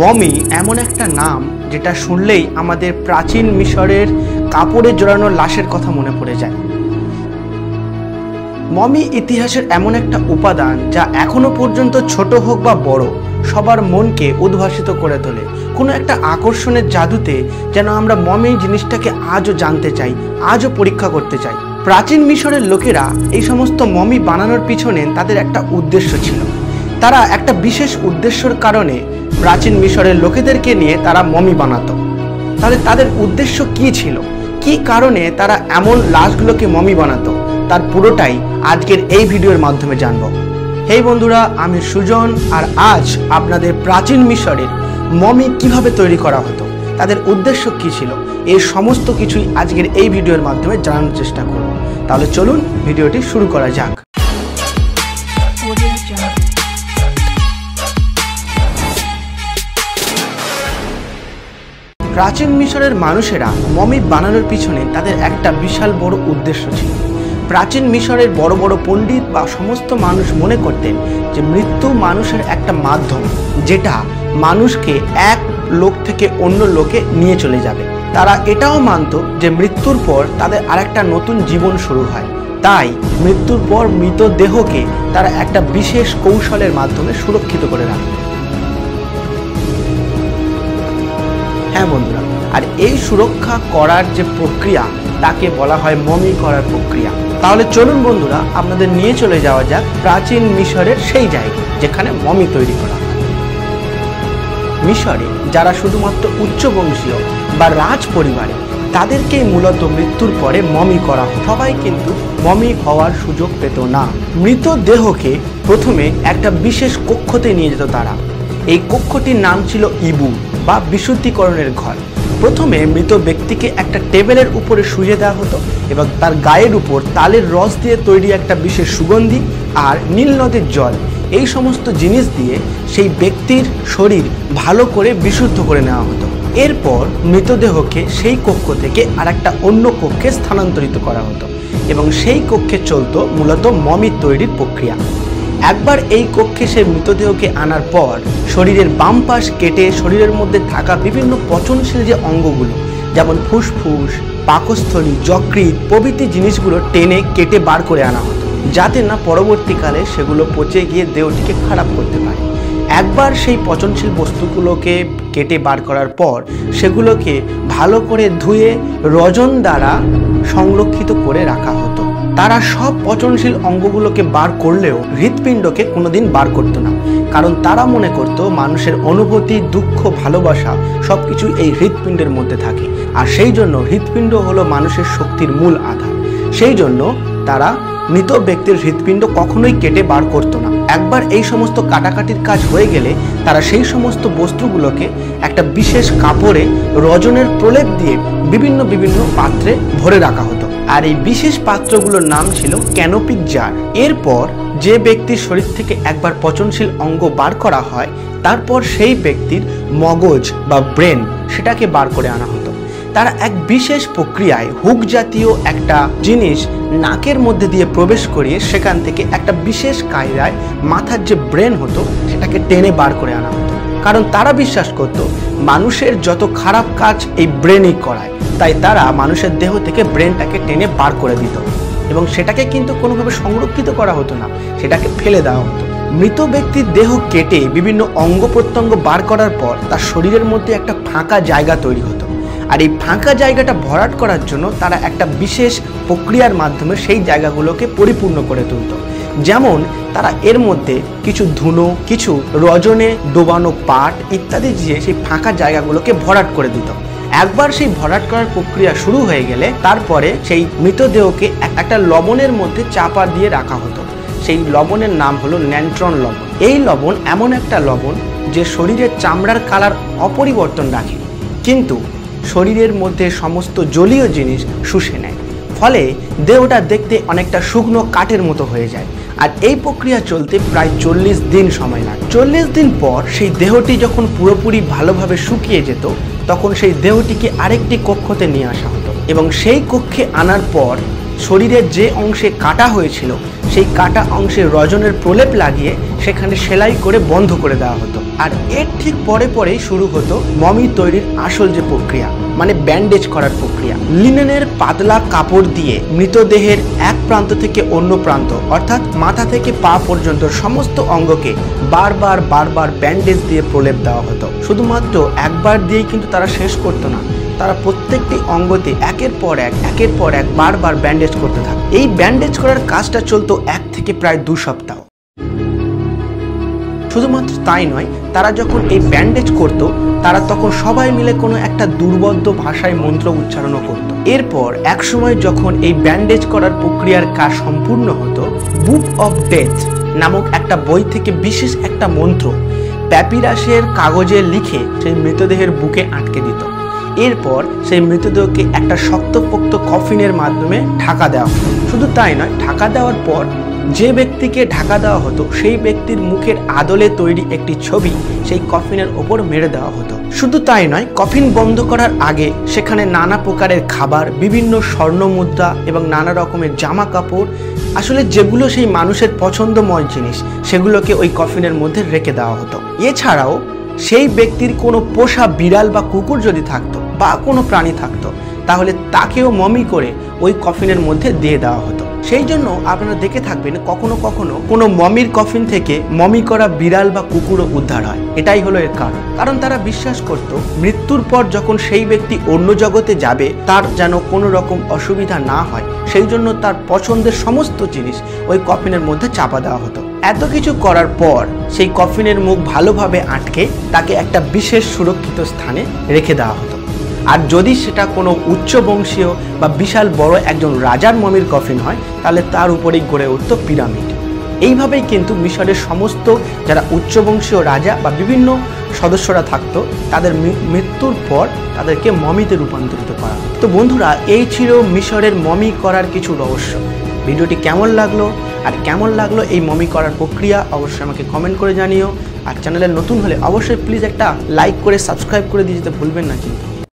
Mummy এমন একটা নাম যেটা শুনলেই আমাদের প্রাচীন মিশরের কাপড়ে জড়ানো লাশের কথা মনে পড়ে যায়। মমি ইতিহাসের এমন একটা উপাদান যা এখনো পর্যন্ত ছোট হোক বা বড় সবার মনকে উদ্ভাসিত করে তোলে। কোনো একটা আকর্ষণের জাদুতে যেন আমরা মমি জিনিসটাকে আজও জানতে চাই, আজও পরীক্ষা করতে চাই। প্রাচীন মিশরের লোকেরা এই সমস্ত মমি বানানোর পিছনে তাদের একটা উদ্দেশ্য ছিল। তারা একটা বিশেষ উদ্দেশ্যের কারণে প্রাচীন মিশরের লোকেদেরকে নিয়ে তারা মমি বানাতো। তাহলে তাদের উদ্দেশ্য কি ছিল, কি কারণে তারা এমন লাশগুলোকে মমি বানাতো, তার পুরোটাই আজকের এই ভিডিওর মাধ্যমে জানবো। হেই বন্ধুরা, আমি সুজন, আর আজ আপনাদের প্রাচীন মিশরের মমি কিভাবে তৈরি করা হতো, তাদের উদ্দেশ্য কি ছিল, এই সমস্ত কিছুই আজকের এই ভিডিওর মাধ্যমে জানানোর চেষ্টা করব। তাহলে চলুন ভিডিওটি শুরু করা যাক। প্রাচীন মিশরের মানুষেরা মমি বানানোর পিছনে তাদের একটা বিশাল বড় উদ্দেশ্য ছিল। প্রাচীন মিশরের বড় বড় পণ্ডিত বা সমস্ত মানুষ মনে করতেন যে মৃত্যু মানুষের একটা মাধ্যম, যেটা মানুষকে এক লোক থেকে অন্য লোকে নিয়ে চলে যাবে। তারা এটাও মানত যে মৃত্যুর পর তাদের আরেকটা নতুন জীবন শুরু হয়। তাই মৃত্যুর পর মৃতদেহকে তারা একটা বিশেষ কৌশলের মাধ্যমে সুরক্ষিত করে রাখবে। হ্যাঁ বন্ধুরা, আর এই সুরক্ষা করার যে প্রক্রিয়া তাকে বলা হয় মমি করার প্রক্রিয়া। তাহলে চলুন বন্ধুরা, আপনাদের নিয়ে চলে যাওয়া যাক প্রাচীন মিশরের সেই জায়গা যেখানে মমি তৈরি করা হয়। মিশরে যারা শুধুমাত্র উচ্চ বংশীয় বা রাজ পরিবারে, তাদেরকেই মূলত মৃত্যুর পরে মমি করা হয়। সবাই কিন্তু মমি হওয়ার সুযোগ পেত না। মৃতদেহকে প্রথমে একটা বিশেষ কক্ষতে নিয়ে যেত তারা। এই কক্ষটির নাম ছিল ইবু বা বিশুদ্ধিকরণের ঘর। প্রথমে মৃত ব্যক্তিকে একটা টেবিলের উপরে শুইয়ে দেওয়া হতো এবং তার গায়ের উপর তালের রস দিয়ে তৈরি একটা বিশেষ সুগন্ধি আর নীল নদের জল, এই সমস্ত জিনিস দিয়ে সেই ব্যক্তির শরীর ভালো করে বিশুদ্ধ করে নেওয়া হতো। এরপর মৃতদেহকে সেই কক্ষ থেকে আরেকটা অন্য কক্ষে স্থানান্তরিত করা হতো এবং সেই কক্ষে চলতো মূলত মমি তৈরির প্রক্রিয়া। একবার এই কক্ষে সে মৃতদেহকে আনার পর শরীরের বাম পাশ কেটে শরীরের মধ্যে থাকা বিভিন্ন পচনশীল যে অঙ্গগুলো, যেমন ফুসফুস, পাকস্থলী, যকৃৎ প্রভৃতি জিনিসগুলো টেনে কেটে বার করে আনা হতো, যাতে না পরবর্তীকালে সেগুলো পচে গিয়ে দেহটিকে খারাপ করতে পারে। একবার সেই পচনশীল বস্তুগুলোকে কেটে বার করার পর সেগুলোকে ভালো করে ধুয়ে রজন দ্বারা সংরক্ষিত করে রাখা হতো। তারা সব পচনশীল অঙ্গগুলোকে বার করলেও হৃৎপিণ্ডকে কোনোদিন বার করতো না, কারণ তারা মনে করত মানুষের অনুভূতি, দুঃখ, ভালোবাসা সবকিছু এই হৃৎপিণ্ডের মধ্যে থাকে, আর সেই জন্য হৃৎপিণ্ড হলো মানুষের শক্তির মূল আধার। সেই জন্য তারা মৃত ব্যক্তির হৃৎপিণ্ড কখনোই কেটে বার করতো না। একবার এই সমস্ত কাটাকাটির কাজ হয়ে গেলে তারা সেই সমস্ত বস্তুগুলোকে একটা বিশেষ কাপড়ে রজনের প্রলেপ দিয়ে বিভিন্ন বিভিন্ন পাত্রে ভরে রাখা হতো, আর এই বিশেষ পাত্রগুলোর নাম ছিল ক্যানোপিক জার। এরপর যে ব্যক্তির শরীর থেকে একবার পচনশীল অঙ্গ বার করা হয়, তারপর সেই ব্যক্তির মগজ বা ব্রেন সেটাকে বার করে আনা হতো। তারা এক বিশেষ প্রক্রিয়ায় হুক জাতীয় একটা জিনিস নাকের মধ্যে দিয়ে প্রবেশ করিয়ে সেখান থেকে একটা বিশেষ কায়দায় মাথার যে ব্রেন হতো সেটাকে টেনে বার করে আনা হতো, কারণ তারা বিশ্বাস করত মানুষের যত খারাপ কাজ এই ব্রেনই করায়। তাই তারা মানুষের দেহ থেকে ব্রেনটাকে টেনে বার করে দিত এবং সেটাকে কিন্তু কোনোভাবে সংরক্ষিত করা হতো না, সেটাকে ফেলে দেওয়া হতো। মৃত ব্যক্তির দেহ কেটে বিভিন্ন অঙ্গ প্রত্যঙ্গ বার করার পর তার শরীরের মধ্যে একটা ফাঁকা জায়গা তৈরি হতো, আর এই ফাঁকা জায়গাটা ভরাট করার জন্য তারা একটা বিশেষ প্রক্রিয়ার মাধ্যমে সেই জায়গাগুলোকে পরিপূর্ণ করে তুলত। যেমন তারা এর মধ্যে কিছু ধুনো, কিছু রজনে ডোবানো পাট ইত্যাদি দিয়ে সেই ফাঁকা জায়গাগুলোকে ভরাট করে দিত। একবার সেই ভরাট করার প্রক্রিয়া শুরু হয়ে গেলে তারপরে সেই মৃতদেহকে একটা লবণের মধ্যে চাপা দিয়ে রাখা হতো। সেই লবণের নাম হলো ন্যান্ট্রন লবণ। এই লবণ এমন একটা লবণ যে শরীরের চামড়ার কালার অপরিবর্তন রাখে, কিন্তু শরীরের মধ্যে সমস্ত জলীয় জিনিস শুষে নেয়, ফলে দেহটা দেখতে অনেকটা শুকনো কাঠের মতো হয়ে যায়। আর এই প্রক্রিয়া চলতে প্রায় 40 দিন সময় লাগে। 40 দিন পর সেই দেহটি যখন পুরোপুরি ভালোভাবে শুকিয়ে যেত, তখন সেই দেহটিকে আরেকটি কক্ষতে নিয়ে আসা হতো এবং সেই কক্ষে আনার পর শরীরের যে অংশে কাটা হয়েছিল সেই কাটা অংশে রজনের প্রলেপ লাগিয়ে সেখানে সেলাই করে বন্ধ করে দেওয়া হতো। আর এর ঠিক পরে পরেই শুরু হতো মমি তৈরির আসল যে প্রক্রিয়া, মানে ব্যান্ডেজ করার প্রক্রিয়া। লিনেনের পাতলা কাপড় দিয়ে মৃতদেহের এক প্রান্ত থেকে অন্য প্রান্ত অর্থাৎ মাথা থেকে পা পর্যন্ত সমস্ত অঙ্গকে বারবার ব্যান্ডেজ দিয়ে প্রলেপ দেওয়া হতো। শুধুমাত্র একবার দিয়েই কিন্তু তারা শেষ করতো না, তারা প্রত্যেকটি অঙ্গতে একের পর এক বারবার ব্যান্ডেজ করতে থাকে। এই ব্যান্ডেজ করার কাজটা চলতো 1 থেকে প্রায় 2 সপ্তাহ। শুধুমাত্র তাই নয়, তারা যখন এই ব্যান্ডেজ করত তারা তখন সবাই মিলে কোনো একটা দুর্বোধ্য ভাষায় মন্ত্র উচ্চারণও করত। এরপর একসময় যখন এই ব্যান্ডেজ করার প্রক্রিয়ার কাজ সম্পূর্ণ হতো, বুক অফ ডেথ নামক একটা বই থেকে বিশেষ একটা মন্ত্র প্যাপিরাসের কাগজে লিখে সেই মৃতদেহের বুকে আটকে দিত। এরপর সেই মৃতদেহকে একটা শক্তপোক্ত কফিনের মাধ্যমে ঢাকা দেওয়া হতো। শুধু তাই নয়, ঢাকা দেওয়ার পর যে ব্যক্তিকে ঢাকা দেওয়া হতো সেই ব্যক্তির মুখের আদলে তৈরি একটি ছবি সেই কফিনের ওপর মেরে দেওয়া হতো। শুধু তাই নয়, কফিন বন্ধ করার আগে সেখানে নানা প্রকারের খাবার, বিভিন্ন স্বর্ণ মুদ্রা এবং নানা রকমের জামা কাপড়, আসলে যেগুলো সেই মানুষের পছন্দময় জিনিস, সেগুলোকে ওই কফিনের মধ্যে রেখে দেওয়া হতো। এছাড়াও সেই ব্যক্তির কোনো পোষা বিড়াল বা কুকুর যদি থাকতো বা কোনো প্রাণী থাকতো, তাহলে তাকেও মমি করে ওই কফিনের মধ্যে দিয়ে দেওয়া হতো। সেই জন্য আপনারা দেখে থাকবেন কখনো কখনো কোনো মমির কফিন থেকে মমি করা বিড়াল বা কুকুরও উদ্ধার হয়। এটাই হলো এর কারণ তারা বিশ্বাস করত মৃত্যুর পর যখন সেই ব্যক্তি অন্য জগতে যাবে তার যেন কোনো রকম অসুবিধা না হয়, সেই জন্য তার পছন্দের সমস্ত জিনিস ওই কফিনের মধ্যে চাপা দেওয়া হতো। এত কিছু করার পর সেই কফিনের মুখ ভালোভাবে আটকে তাকে একটা বিশেষ সুরক্ষিত স্থানে রেখে দেওয়া হতো। আর যদি সেটা কোনো উচ্চ বংশীয় বা বিশাল বড় একজন রাজার মমির কফিন হয়, তাহলে তার উপরেই গড়ে উঠত পিরামিড। এইভাবেই কিন্তু মিশরের সমস্ত যারা উচ্চ বংশীয় রাজা বা বিভিন্ন সদস্যরা থাকতো, তাদের মৃত্যুর পর তাদেরকে মমিতে রূপান্তরিত করা। তো বন্ধুরা, এই ছিল মিশরের মমি করার কিছু রহস্য। ভিডিওটি কেমন লাগলো আর কেমন লাগলো এই মমি করার প্রক্রিয়া অবশ্যই আমাকে কমেন্ট করে জানিও। আর চ্যানেলে নতুন হলে অবশ্যই প্লিজ একটা লাইক করে সাবস্ক্রাইব করে দিয়ে যেতে ভুলবেন না কিন্তু।